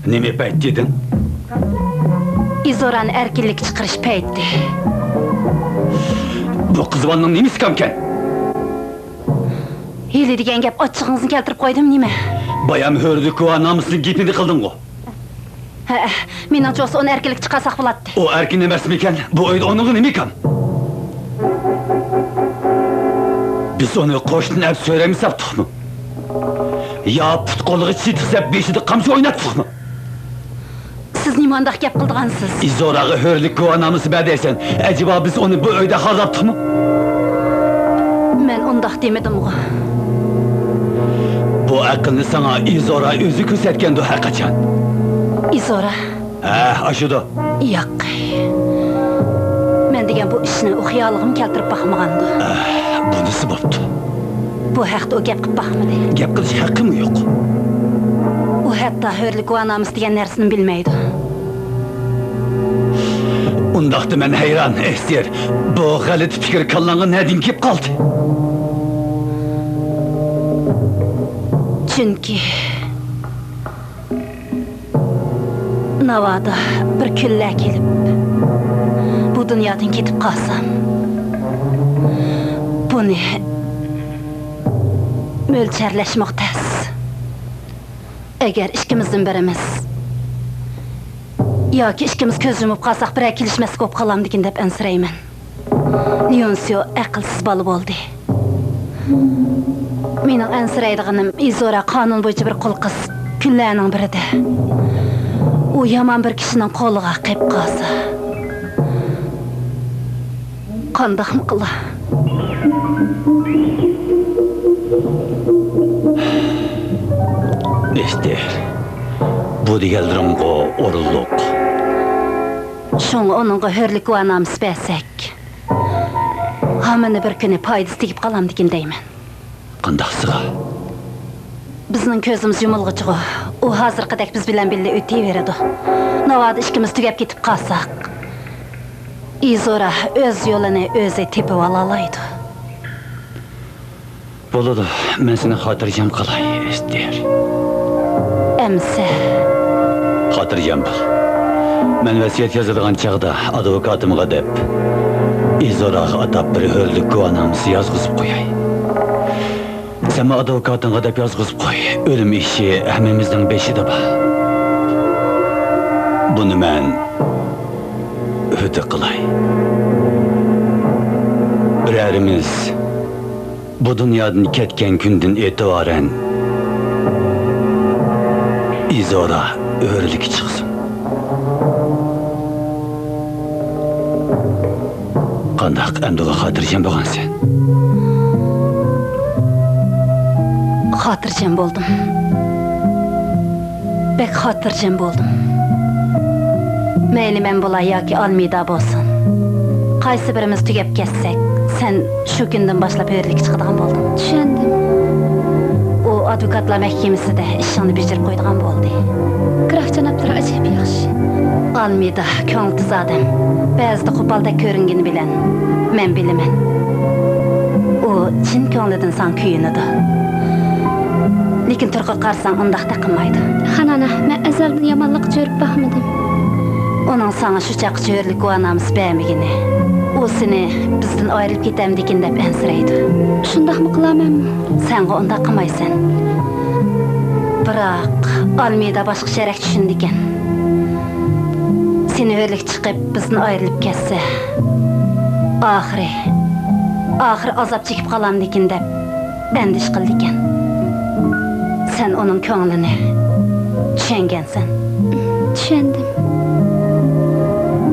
Neme payt dedin? İzoran erkinlik çıkırış paytti. Bu kızvanın nemesi kamken? Hili degen gap açığınızın keltirip koydum neme? Bayam hördük o namusunu gipini kıldın o. Menimce olsa onu erkinlik çıkarsak buladı. O erkin emas meken? Bu oyda onun neme kam? Biz onu koştun hep söylemi saptık mı? Ya putkolluğu çiğdiksep beşidi kamşı oynattık mı? Siz nimandaq gap kıldıgansız? İzorağı hörlük o namusu bədəysən, acaba biz onu bu öydə hazaptık mı? Men ondaq demedim o. Bu akıllı sana İzora özü kösetken de her kaçan. İzora? Aşıda. Yok. Men degen bu işini o xiyalığım keltirip bakmagandı. Bunisi boptu. Bu haqda o gap qıp bakmadı. Gap qilish haqqı mı yok? O hatta hörlük o namus degen nersini bilmeydi. Undaqdı men hayran, Ester. Bu galit fikir kallanğı nedin kep kaldı? Çünkü... Navada bir külle gelip... Bu dünyadan ketip kalsam... Bunu... Mölçerleşmek tez. Eğer işkimizden beremiz... Ya ki işkimiz köz yumup kalsak bir ekilişmesi kop kalam dikin dep ensireymen. Niyonsio akılsız balı oldu. Menin ensireydiğinim İzora kanun boyunca bir kul kız, küllerinin biri de. O yaman bir kişinin koluğa kayıp kalsa. Kandak mı kıla? Ester. Bu digeldirim o orulluk. Şoň onunğa hörlük we namus bersek. Hamyny bir güni paýdysy tegip galam dikin deýmen. Qandaqsyga? Bizning közümüz yumulgyçy. O hazyrkydak biz bilen bille öteýberdi. Nawada işkimiz tügep ketip kalsak. İzora öz ýoluny özü tepip alalaydy. Bolady, men seni hatyrjam kalay, Ester. Emse. Hatırjam bul. Men vasiyet yazılgan çağda advokatımga dep İzorağı atap bir hörlük guanamusu yazgızıp koyay. Sema advokatınga dep yazgızıp koy. Ölüm işi hemimizden beşi de ba. Bunu men öte kılay. Birerimiz bu dünyadan ketken günden etibaren İzora öğrelik çıksın. Qandaq emdiga hatırjam bolan sen? Hatırjam boldum. Bek hatırjam boldum. Meyli men bolay yoki almida bolsun. Qaysi birimiz tügep kessek, sen şu günden başlap öğrelik çıkıdığın boldun. Düşendim. O advokatlar mehkemesi de işini bitirip koyduğun boldu. Qıraq janaplar acayip yaxşı. Almida köňlütiz adam. Bäzide kopalda körüngeni bilen, men bilimen. O çin köňlüden san küýünidi. Lekin türkü qarsan undaq da qılmaydı. Hanana, men ezelden yamanlık görüp bakmadım. Onun sana şu çakıcı hörlük o anamız beğenmegini. O seni bizden ayrılıp gitemdikin dep ensireydi. Şundaq mı kılamam? Sen onda kımaysan. Bırak, almıyda başka şerek düşündiken. Seni hörlük çıkıp bizden ayrılıp kesse. Ahir azap çekip kalam dikin dep endiş kıldiken. Sen onun köңlini düşüngensen. Düşündüm.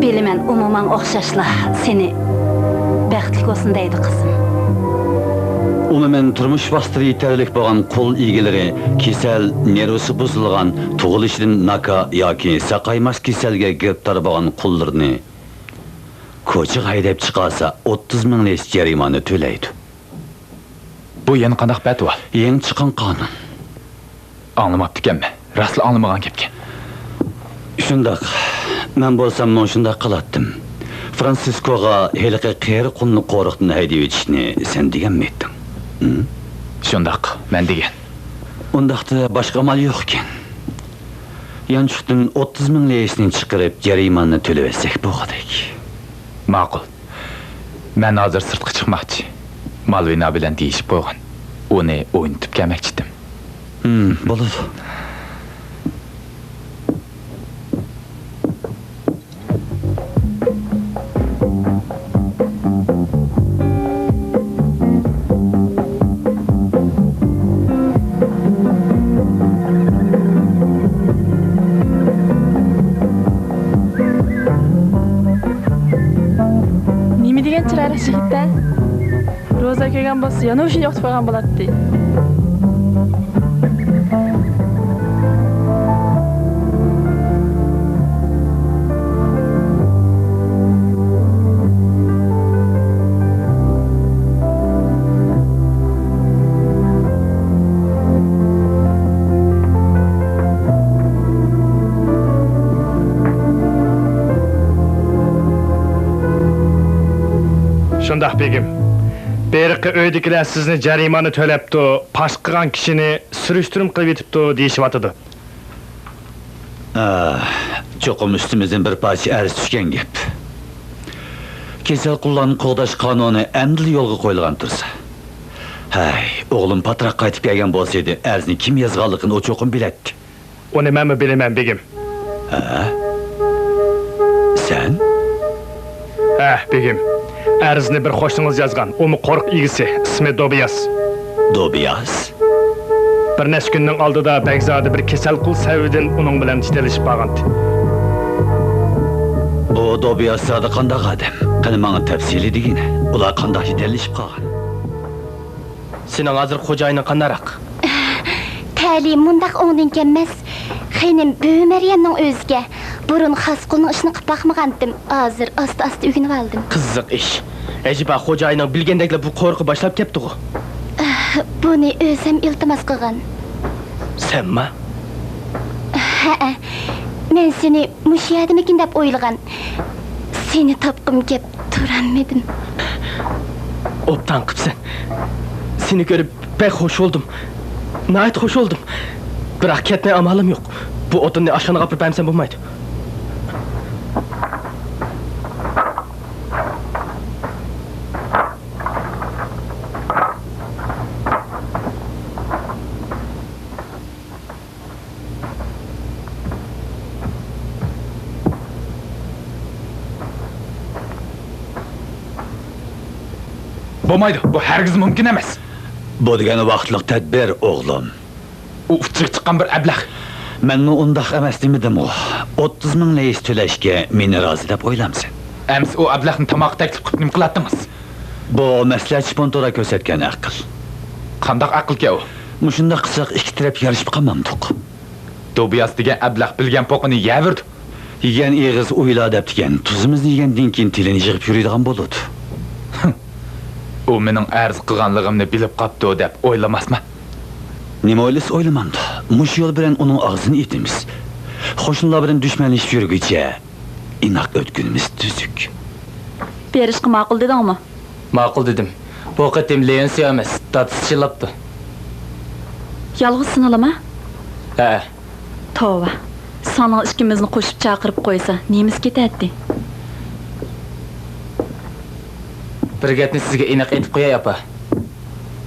Bilimen umuman okşaşla seni bəxtlik olsun deydi kızım. Umumen turmuş bastırı yeterlik boğan kol ilgileri, kesel, nervisi buzulgan, tuğuluşun naka yoki saqaymas keselge giriptar boğan kollarını koçuk haydap çıkasa 30 ming leş jarimanı төлeydi. Bu yeni qandaq bətva? Yeni çıkan kanun. Anlamaptı kemme. Raslı anlamagan kepken. Şundaq, men bolsam non şundaq qılattım. Fransiskoga heliqi qeyri qulni qoruqdan haydap etishni sen degan mi ettin? Şundaq, men degen. Ondaqda başqa mal yo'q ekan. Yançıqdan 30 ming leşni chiqarib jarimanı төлep etsek bo'lg'adak. Ma'qul. Men hozir sirtqa chiqmoqchi. Malvina bilan deyishib qo'ygan. Uni o'ynatib kelmoqchidim. Bo'ladi. Nima degan chiroyli yigitda? Roza kelgan bo'lsa, yana o'sha yoqda qolgan bo'ladi. Şundaq begim. Beriqi öydikiler sizni jarimanı tölepdi, paş qilgan kishini surishtirim qilib etibdi deyishyapti. Çoqum üstümüzden bir parça arz düşken gep. Kesel qullarni qo'g'dash qonuni endi yo'lga qo'yilgan tursa. Hay, o'g'lim patroq qaytib kelgan bo'lsa edi, arzni kim yozganligini o cho'qim biletdi. Uni men bilaman begim. Sen? Begim. Arzni bir qo'shningiz yozgan. U qo'riq egisi, ismi Dobiyas. Dobiyas? Bir necha kunning oldida Bagzodi bir kasal qul savidan uning bilan titalishib qolgandi. Bu Dobiyas sadi qandaq adam? Qani menga tafsili degine. Ular qandaq yeterlishib qolgan? Senin hazır xo'jayining qandaroq? Ta'lim mundaq o'ngdan kelmas. Xenim Büyü Meryemning o'ziga burun xas qulning ishini qilib boqmagandim. Hozir asta-asta o'rganib oldim. Qiziq ish. Ajiba xo'jayining bilgandeklar bu qo'rqi boshlab ketdi-ku. Buni o'zim iltimos qilgan. Senmi? Ha. Men seni mush yerdimikin deb o'ylagan. Seni topqim kep turolmadim. Obdan qıpsın. Seni görüp pek hoş oldum. Nayet hoş oldum. Bırak ketmeye amalım yok. Bu odunni aşağına kapırıp emsen bulmaydı. Bo'lmaydi, bu hargiz mumkin emas. Bu degani vaqtliq tadbir, o'g'lim. U chiqqan bir ablah. Menmi undaq emas demidim o. 30 ming leys to'lashga meni rozi deb o'ylamsan. Ems o ablahni tamoq taklif qilib nim qilatdingiz? Bu maslahat spontora ko'rsatgan aql. Qandaq aqlga u? Mushunda qilsak ikki taraf yarashib qolmamdiq. Dobiyas degan ablah bilgan poqini yavirdi. Yegan eg'iz o'yla deb degan, tuzimizni yegandan keyin tilini yig'ib yuradigan bo'ladi. U mening arz qilganligimni bilib qopdi deb o'ylamasmi? Nima o'ylas o'ylamamdi. Mush yo'l bilan uning og'zini etimiz. Qo'shnilar bilan dushmanlashib yurguncha inoq o'tgunimiz tuzuk. Berishqa ma'qul dedingmi? Ma'qul dedim. Bu qatim Leonsiya emas, tatsizchilabdi. Yolg'iz sinilimi? Ha. Tova. Sana ikimizni qo'shib chaqirib qo'ysa, nemiz ketadi? Bir gapni sizga aniq aytib qo'yay, apa.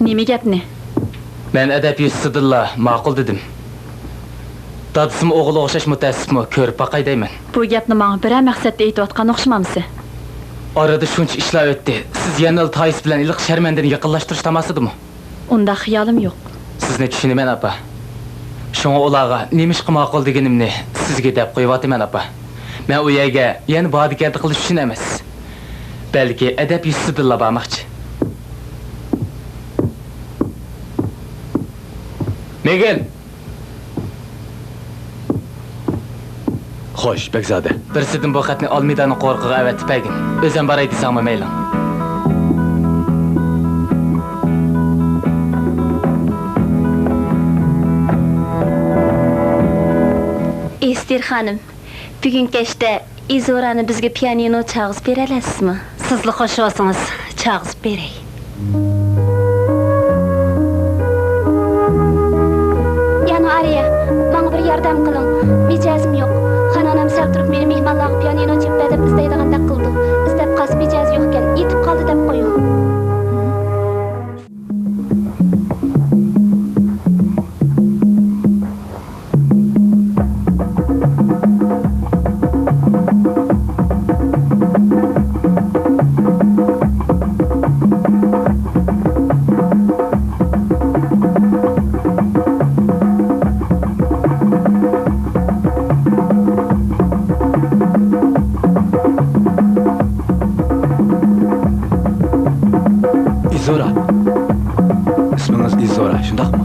Nima gapni? Men adab yusidilla ma'qul dedim. Dadisimi o'g'li o'xshash mutassibmi, ko'rib baqay deyman. Bu gapni menga bir maqsadda aytayotgan o'xshamamsiz? Orada shuncha ishlar o'tdi. Siz yana Toyis bilan iliq sharmandani yaqinlashtirish tamasidimi? Unda xiyolim yo'q. Sizni tushunaman, apa. Shunga ularga nima ish ma'qul deganimni sizga deb qo'yibataman, apa. Men u yerga yana bodyguard qilish uchun emas. Balki adab yusidilla bormoqchi. Megan. Xo'sh, Bekzada. Birsidan bu xatni Olmidani qo'rqiga avatib pagin. O'zim boray desangmi mayli. Estir xanım, bugun kechda Izorani bizga pianino chalg'izib beralasizmi? Sizli xo'sh olsangiz, chaqizib beray. Yani araya, bana bir yardım kılın. Micazım yok. Xananam sal turib meni mehmonlarga pianino cheppa deb istaydigandek qildi. Istab qolsa mijaz yo'qkan, yetib qoldi deb qo'ying. İzora. İsminiz İzora, şundaqmı?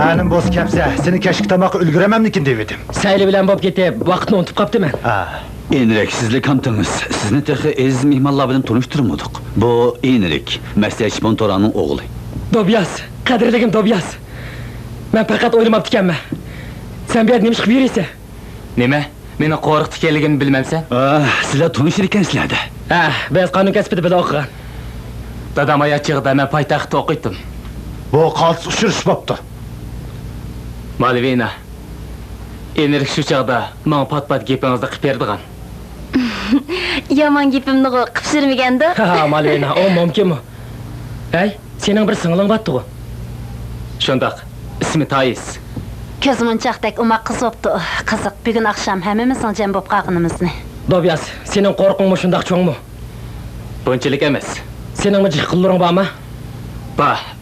Anim boz kapsa, seni keşke tamak ülgürememlikin devedim. Sayli bilan bo'lib ketib, vaqtni unutib qopdiman. Enrik, sizli kamtınız. Sizni texi aziz mehmonlar bilan tanıştırmadık. Bu Enrik, Mesleş Montoranın oğlu. Dobiyas, qadrligim Dobiyas. Men faqat o'ylamabdi ekanman. Sen bu yerda nima qilib yuraysan? Nima? Meni qo'rqitganligini bilmamsan? Sizlar tanışır ekansizlar-da. Biz qonun kasbida birga o'qigan. Dadam ayachig'ida men poytaxtda o'qiydim. Bu qaltis uçuruş boptu. Malvina. Enrik shu chaqda men pat-pat gapingizni qilib berdigan. Yomon gapimni qilib surmaganda. Ha, Malvina, o mumkinmi? Hey, sening bir singling bor-ku. Shundaq. Ismi Toyis. Ko'zim chaqdak umaq qiz bo'pti. Qiziq, bugun oqshom hammamizning jam bo'lib qolganimizni. Dobiyas, sening qo'rqingmi shundaq cho'ngmi? Bunchalik emas. Sening jiqqillaring bormi?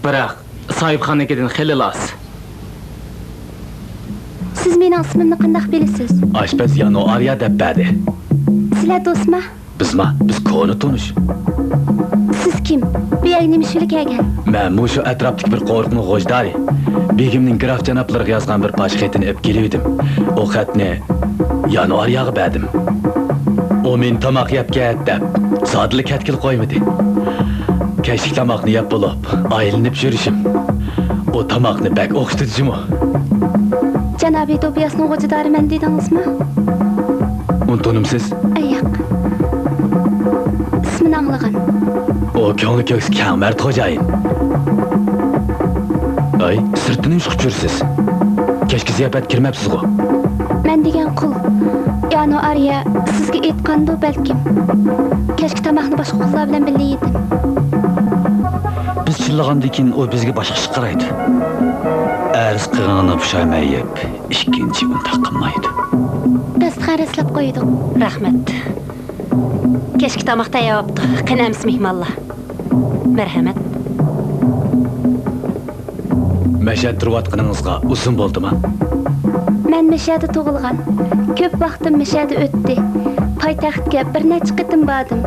Biroq sohibxonnikidan xili los. Siz mening ismimni qanday bilasiz? Aşpaz Yano Arya deb berdi. Sizlar do'stmi? Biz ko'ni tanish. Siz kim? Bu yerga nima ishga kelgan? Men mushu atrofdagi bir qo'riqni g'o'jdari. Begimning graf janoblariga yozgan bir poch xatini olib keldim. O xatni Yano Aryaga berdim. O men tomoq yeb ket deb sodlik katkil qo'ymadi. Kechlik tomoqni yeb bo'lib, aylanib yurishim. O tomoqni bak o'xshatdimi? Janobi Dobiyasning g'o'jadoriman dedingizmi? Unutdimsiz? Yo'q. Ismini anglagan. O ko'ngli ko'ks kang mard xo'jayin. Ay, sirtini chiqib yursiz. Kechki ziyofat kirmabsiz-ku. Men degan qul. Ya'ni Arya sizga aytganda balkim. Kechki tomoqni boshqa qullar bilan birga yedim. Biz chillagandan keyin o bizga boshqa ish qaraydi. Arz qilganini pushaymayib, ikkinchi undaq qilmaydi. Biz qaraslab qo'ydik. Rahmat. Kechki tomoq tayyorlabdi. Qanamiz mehmonlar. Marhamat. Mashad turayotganingizga uzun bo'ldimi? Men Mashada tug'ilgan. Ko'p vaqtim Mashada o'tdi. Poytaxtga bir necha qitim bordim.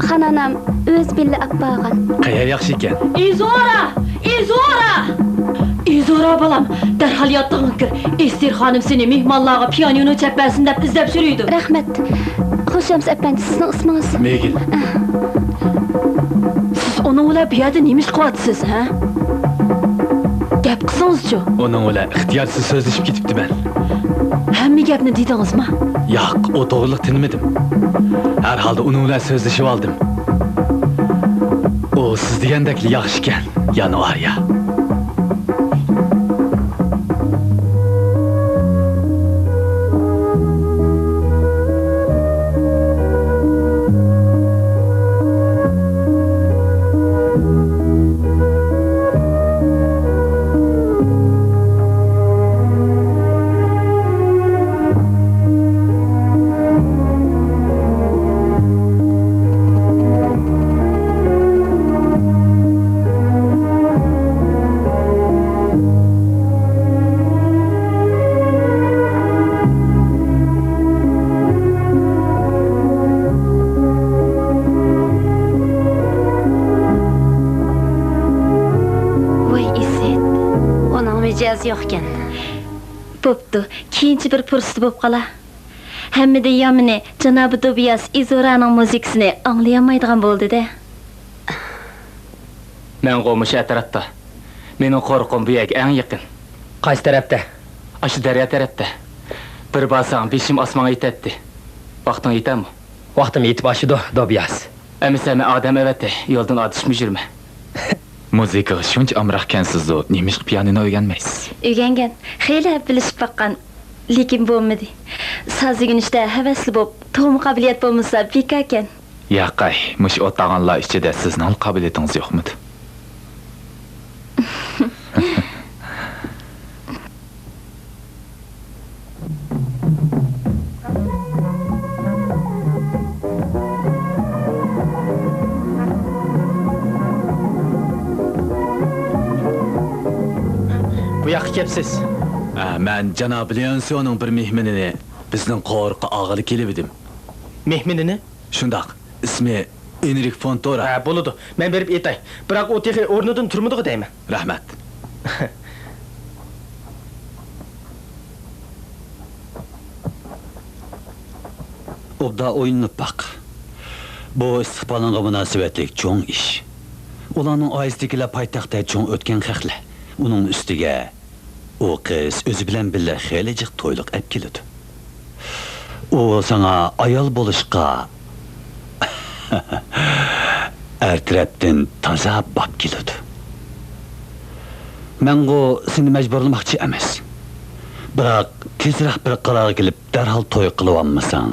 Xonanam o'z billa olib borgan. Qayer yaxshi ekan? Izora! Izora balam, darhol yottig'in kir. Estir xonim seni mehmonlarga pianino chappasin deb izlab suruydi. Rahmat. Xushams apandi, sizning ismingiz? Megil. Siz onun bilan bu yerda nima ish qilyapsiz, ha? Gap qilsangiz-chi. Onun bilan ixtiyorsiz so'zlashib ketibdiman. Hamma gapni dedingizmi? Yo'q, o to'g'riliq tinmadim. Har holda uning bilan so'zlashib oldim. O siz degandek yaxshi ekan, Yano Arya. Dobiyaz yo'qkan. Bo'pti, keyinchi bir fursat bo'lib qola. Hammadan yomoni janobi Dobiyaz Izoraning muzikasini anglayolmaydigan bo'ldi-da. Men qo'mish atrofda. Mening qo'rqim bu yerga eng yaqin. Qaysi tarafda? Aşı daryo tarafda. Bir basang beshim osmonga yetadi. Vaqting yetami? Vaqtim yetib oshidi, Dobiyaz. Emisami odam evatdi, yo'ldan odishmi yurma. Muzikaga shuncha amroqkansiz-ku, nemish pianino o'rganmaysiz? O'rgangan, xeyli bilishib baqqan, lekin bo'lmadi. Sazig'inishda havasli bo'lib, to'g'ri qobiliyat bo'lmasa bekakan. Yaqay, mush o'tag'anlar ichida sizning qobiliyatingiz yo'qmidi? Bu yoqqa kelibsiz. Men janob Leonsioning bir mehmonini bizning qo'rqa og'ili kelib edim. Mehminini? Shundoq, ismi Enrik Fontora. Ha, bo'ladi. Men berib aytay. Biroq u texi o'rnidan turmadi deyman. Rahmat. Obda o'yinib baq. Bu istiqbolga munosabatlik cho'ng ish. Ularning oilasidagi poytaxtda cho'ng o'tgan haqlar. Uning ustiga o qiz o'zi bilan birga xeyli jiq to'yliq olib keladi. U sana ayol bo'lishga ertirabdan toza bab keladi. Men bu seni majburlamoqchi emas. Biroq tezroq bir qarorga kelib darhol to'y qilib olmasang,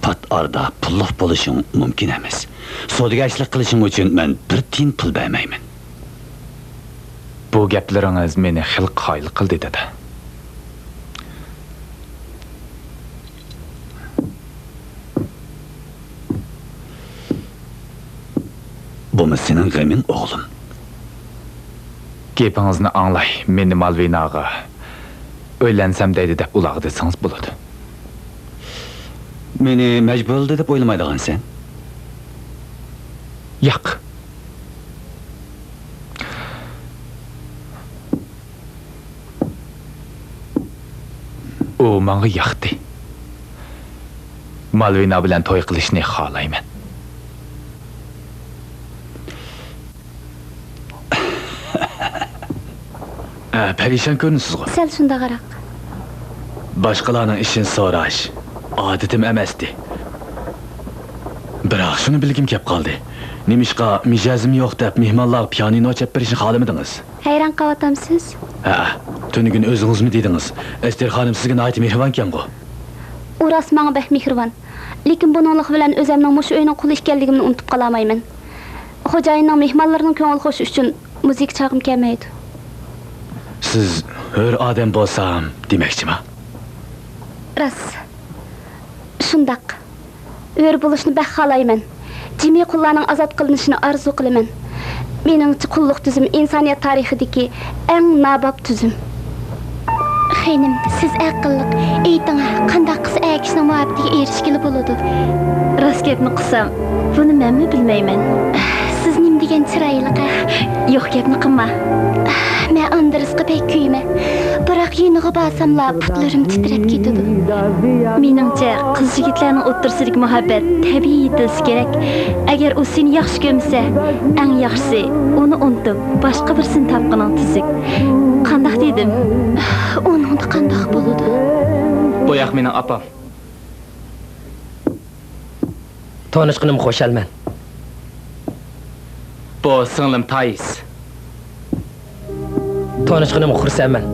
pat arda pulliq bo'lishing mumkin emas. Sodagashlik qilishing uchun men bir tiyin pul bermayman. Bu gaplaringiz meni xil qoyil qildi dedi. Bu senin g'aming o'g'lim. Gapingizni anglay, meni Malvinaga o'ylansam deydi deb uloq desangiz bo'ladi. Meni majburladi deb o'ylamaydigansan. Yo'q. U menga yoqdi. Malvina bilan to'y qilishni xohlayman. Perişan ko'rinasiz-ku. Sal shunda qaraq. Boshqalarning ishini so'rash odatim emasdi. Biroq shuni bilgim kelib qoldi. Nemishqa mijozim yo'q deb mehmonlar pianino chap berishni xohlamadingiz? Hayron qolatamsiz? Ha, tunugin o'zingizmi dedingiz? Ester xonim sizga nihoyat mehribon-ku. U rost menga bek mehribon. Lekin buninglik bilan o'zimning mush uyning quli ekanligimni unutib qolamayman. Xo'jayinning mehmonlarining ko'ngil xo'shi uchun muzik chog'im kelmaydi. Siz hur odam bo'lsam demoqchimi? Rost. Shundaq. Өр bo'lishni bek xohlayman. Jimi qullarning azod qilinishini arzu qilaman. Meningcha qulluq tuzum insoniyat tarixidagi eng nabab tuzum. Xeynim, siz aqlliq, ayting, qanday qilsa akishning muhabbatiga erishgili bo'ladi? Rost gapni qilsam, buni menmi bilmayman. Siz nim degan chiroyliqa? Yo'q gapni qilma. Men andirisqa pek kuyma. Biroq yeniga borsamla putlarim titrab ketadi. Meningcha qiz yigitlarning o'ttirsidagi muhabbat tabiiy etilsa kerak. Agar u seni yaxshi ko'msa, eng yaxshisi uni unutib, boshqa birsini topqining tuzuk. Qanday dedim? Uning qanday bo'ladi? Bu yoq mening opam. Tanishqinim xo'shalman. Bu singlim Tayis. Tanishqinim xursandman.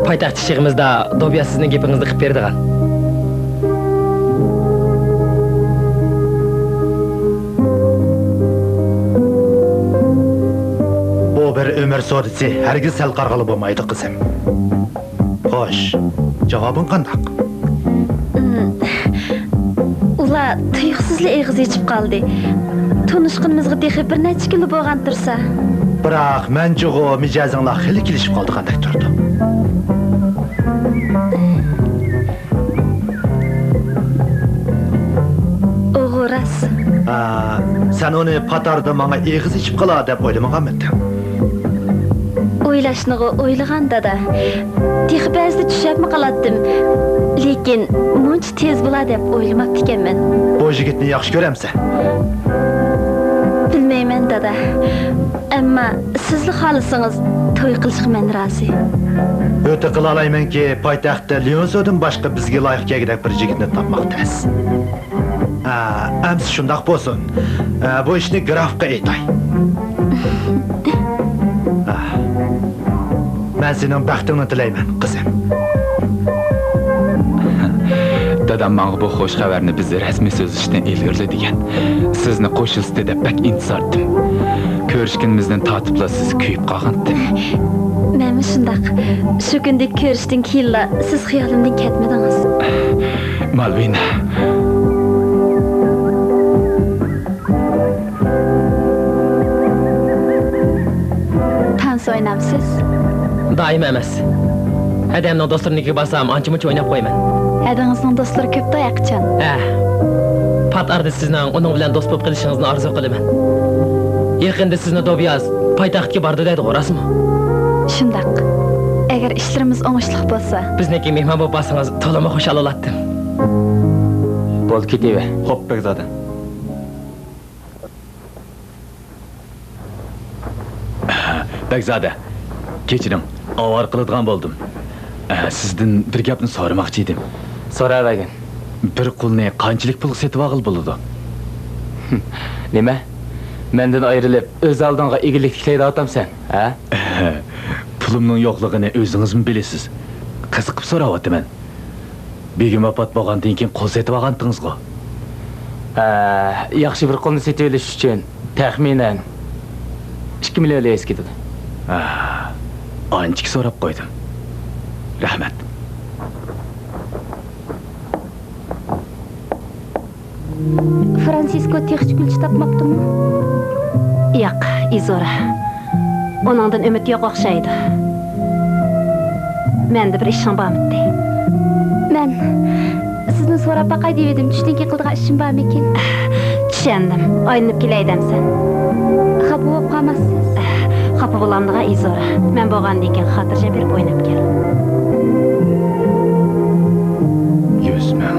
Poytaxt ishig'imizda Dobiyaz sizning gapingizni qilib berdigan. Bu bir ömür sodisi, hergiz sel qarg'alı bo'lmaydi qizim. Xo'sh, javobing qanday? Ular tuyuqsizli eg'iz yechib qoldi. Tanishqinimizga texi bir necha kilo bo'lgan tursa. Biroq menchigu mijozinglar xili kelishib qoldigandek turdi. O'g'ras. Sen onu patarda bana eg'iz ichib qolar deb o'ylamaganmiding? U o'ylashni o'ylaganda da tex ba'zida tushunib qolardim. Lekin muncha tez bo'ladi deb o'ylamabdi ekanman. Bu yigitni yaxshi ko'ramsan? Bilmayman dada. Ammo sizli xohlasangiz to'y qilishga men rozi. O'ta qila olaymanki, poytaxtda Lyonsodan boshqa bizga loyiq kelgidek bir yigitni topmoq tez. Amsi shundoq bo'lsin. Bu ishni grafga aytay. Men sening baxtingni tilayman, qizim. Dadam menga bu xo'sh xabarni biz rasmiy so'zlashdan ilgirli degan. Sizni qo'shilsdi deb bak intizordim. Ko'rishganimizdan tatibla siz kuyib qolgandim. Men shundaq. Shu kunda ko'rishdan keyin siz xayolimdan ketmadingiz. Malvina. Tans o'ynamsiz? Daim emas. Adamning do'stlariga borsam, ancha-muncha o'ynab qo'yaman. Adangizning do'stlari ko'p dayaqchan. Pat arda sizning uning bilan do'st bo'lib qolishingizni orzu qilaman. Yaqinda sizni Dobiyaz poytaxtga bordi deydi, rasmi? Shundaq. Agar ishlarimiz o'ngishli bo'lsa, bizniki mehmon bo'lib borsangiz, to'lama xushal bo'lardim. Bo'l ketaver. Xo'p, Begzada. Begzada, kechiring. Avar qiladigan bo'ldim. Sizdan bir gapni so'ramoqchi edim. So'ravagin. Bir qulni qanchalik pul setib olib bo'ladi? Nima? Mendan ayrilib, o'z oldinga egilik tiklaydi otamsan, ha? Pulimning yo'qligini o'zingizmi bilasiz? Qiziqib so'rayapman. Begim vafot bo'lgandan keyin qo'l setib olgandingiz-ku. Yaxshi bir qulni setib olish uchun taxminan 2 million lez ketadi. Anchik so'rab qo'ydim. Rahmat. Fransisko texnik gulchi topmabdimi? Yo'q, Izora. Oningdan umid yo'q o'xshaydi. Menda bir ishim bormidi. Men sizni so'rab baqay deb edim. Tushdan keyin qildigan ishim bormikin? Tushundim. Oynab kelaydansan. Xafa bo'lib qolmassiz? Xafa bo'lamdiga Izora. Men bo'lgandan keyin xotirja berib o'ynab kel. 100 ming.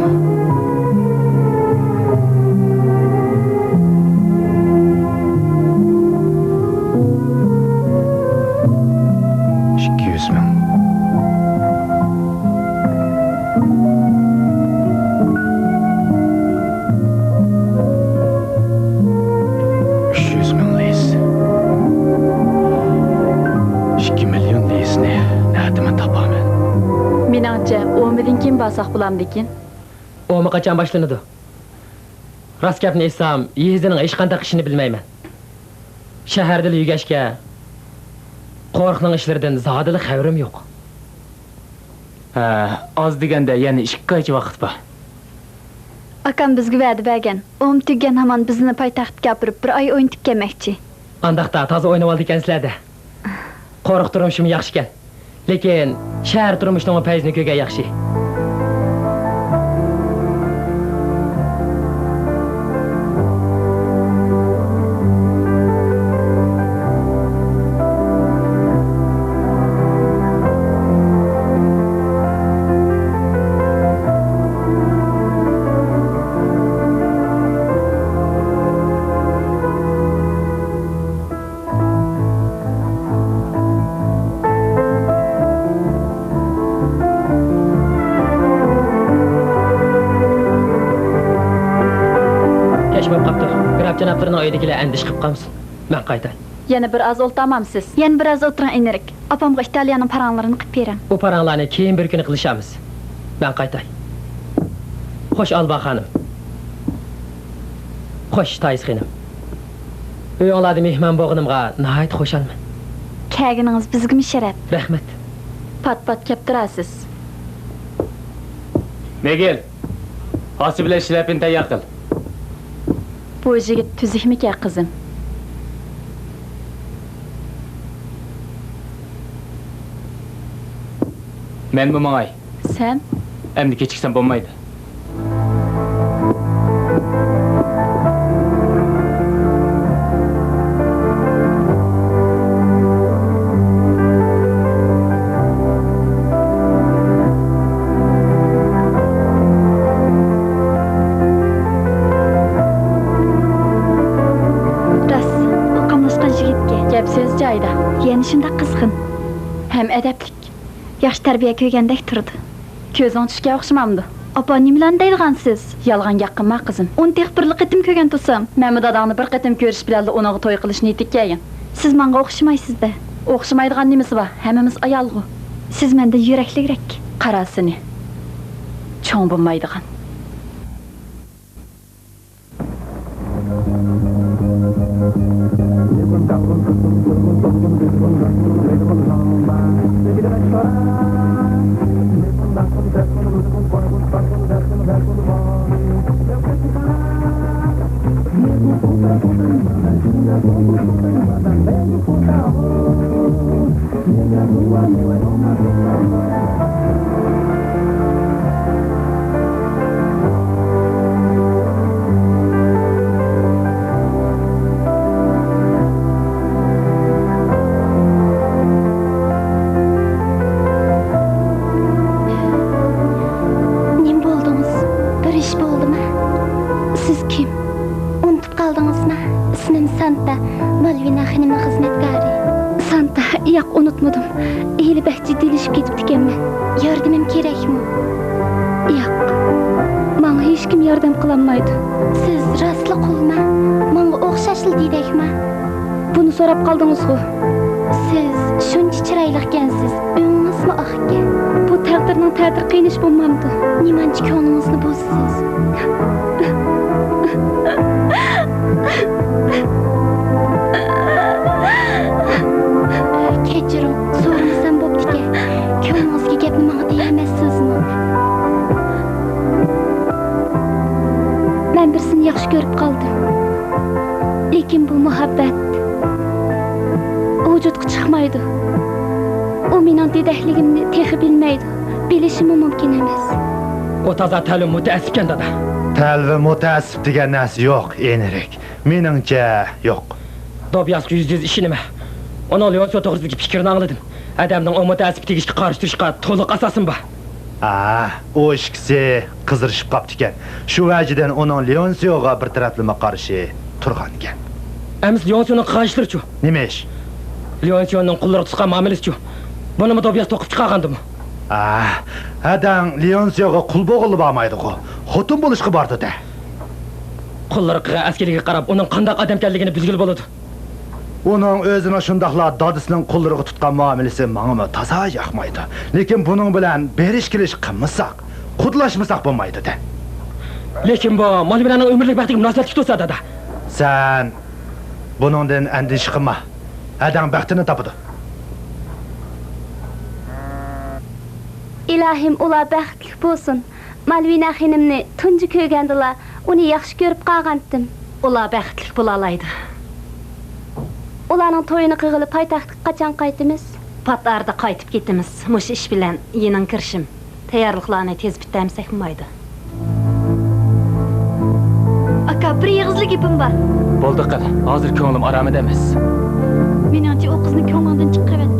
Basak bulamdikin. O'mi qachon boshlanadi? Rost gapni aytsam, yezdining hech qanday ishini bilmayman. Shaharda yugashga qo'rqning ishlaridan zodili xabarim yo'q. Az deganda yana 2 oycha vaqt bor. Akam bizga va'da bergan. O'm tugan hamon bizni poytaxtga olib bir oy o'ynab kelmoqchi. Andaqda toza o'ynab oldi ekansizlarda. Qo'rq turishim yaxshi ekan. Lekin shahar turmushining payzini ko'rgan yaxshi. Janablarning oyidagilar andish qilib qolsin. Men qaytay. Yana bir oz o'ltamamsiz. Yana bir oz o'tiring Enerik. Opamga Italiyaning paranglarini qilib bering. Bu paranglarni keyin bir kuni qilishamiz. Men qaytay. Xo'sh Alba xonim. Xo'sh Tayiz xonim. Uyinglarda mehmon bo'lganimga nihoyat xo'shalman. Kelganingiz bizga sharaf. Rahmat. Pat-pat kelib turasiz. Megel. Hosi bilan shlapini tayyor qil. Bu yigit tuzikmikan qizim? Men bu mangay. Sen? Endi kechiksan bo'lmaydi. yana shunday qizg'in. Ham adablik. Yaxshi tarbiya ko'rgandek turdi. Ko'zing tushga o'xshamamdi. Opa, nimalarni deydigansiz? Yolg'on gapqinma qizim. Uni tek bir qitim ko'rgan tursam, Men bu dadangni bir qatim ko'rish bilan unaga to'y qilish niyatik kelgan. siz menga o'xshamaysiz-da. O'xshamaydigan nimasi bor? Hammamiz ayolg'u. Siz menda yurakliroq. Qarasini. Cho'ng bo'lmaydigan. Nim bo'ldingiz? Bir ish bo'ldimi? Siz kim? Unutib qoldingizmi? İsmim Santa, Malvina xonimning xizmatkori. Santa, yo'q, unutmadim. Eli bək jiddilashib ketibdi ekanman. Yordamim kerakmi? Yo'q. Menga hech kim yordam qilolmaydi. Siz rostli qulmi? Menga o'xshashli deydekmi? Buni so'rab qoldingiz-ku. Siz shuncha chiroyli ekansiz. O'ngingizmi oq ekan? Bu taqdirning ta'tir qiynish bo'lmamdi. Nimanchi ko'nglingizni buzsiz? Kechiring, so'ramasam bo'pti-ku. Ko'nglingizga gapni menga deyolmaysizmi? Men birsini yaxshi ko'rib qoldim. Lekin bu muhabbat vujudga chiqmaydi. U mening dedakligimni texi bilmaydi. Bilishim mumkin emas. O toza ta'lim mutaassibkan dada. Talvi mutaassib degan narsa yo'q, enirek. Meningcha yo'q. Dobyazga yüz işi nima? Ona Leonsiyo to'g'risidagi fikrini angladim. Adamning o mutaassib tegishga qarshi turishga to'liq asosim bor. O ishkisi qizirishib qopti ekan. Shu vajidan uning Leonsiyoga bir taraflama qarshi turgan ekan. Emis Leonsiyoning qarshilarichu. Nima ish? Leonsiyoning qulluq tutgan muomalasichu. Buni Dobyaz to'qib chiqargandimi? Adam Leonsiyoga qul bo'g'ilib olmaydi-ku. Xotin bo'lishga bordi-da. Qullarga askariga qarab uning qanday odam ekanligini bilgil bo'ladi. Uning o'zini shundaqla dadisining qullariga tutgan muomalasi menga toza yoqmaydi. Lekin buning bilan berish-kelish qilmasak, qudlashmasak bo'lmaydi-da. Lekin bu Malvinaning umrlik baxtiga munosabatli tursa dada. Sen buningdan andish qilma. Adam baxtini topadi. İlohim ular baxtli bo'lsin. Malvina xonimni tunji ko'rgandilar, uni yaxshi ko'rib qolgandim. Ular baxtli bo'la oladi. Ularning to'yini qilib poytaxtga qachon qaytamiz? Patlarda qaytib ketamiz. Mush ish bilan yening kirishim. Tayyorliklarni tez bitamsak bo'lmaydi. Aka, bir yig'izli gapim bor. Bo'ldi qil. Hozir ko'nglim oromida emas. Meningcha u qizni ko'nglimdan chiqaryapti.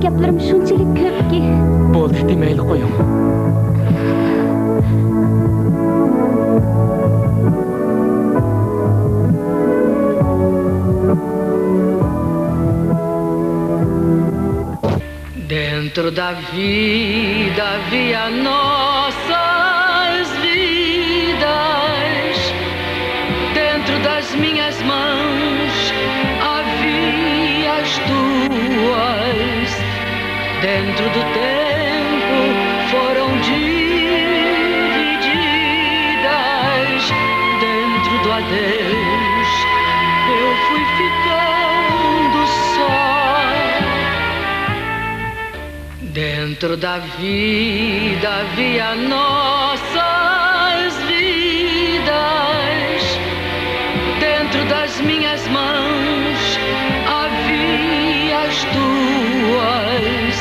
Gaplarim shunchalik ko'pki. Bo'ldi, demayli qo'ying. Dentro da vida havia nossas vidas, dentro das minhas mãos havia as tuas, dentro do tempo foram divididas, dentro do adeus eu fui ficando só. Dentro da vida havia nossas vidas, dentro das minhas mãos havia as tuas,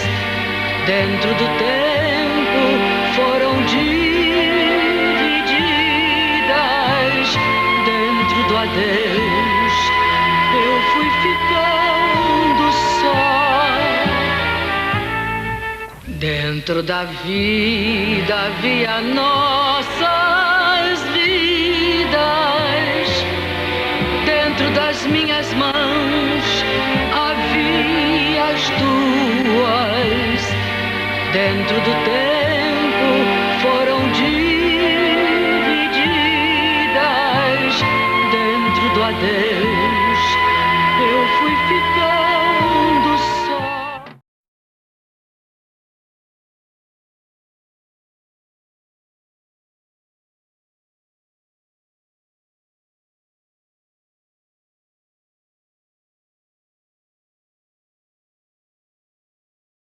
dentro do tempo foram divididas, dentro do adeus eu fui ficando só. Dentro da vida havia nossas vidas, dentro das minhas mãos havia as tuas, dentro do tempo foram divididas, dentro do adeus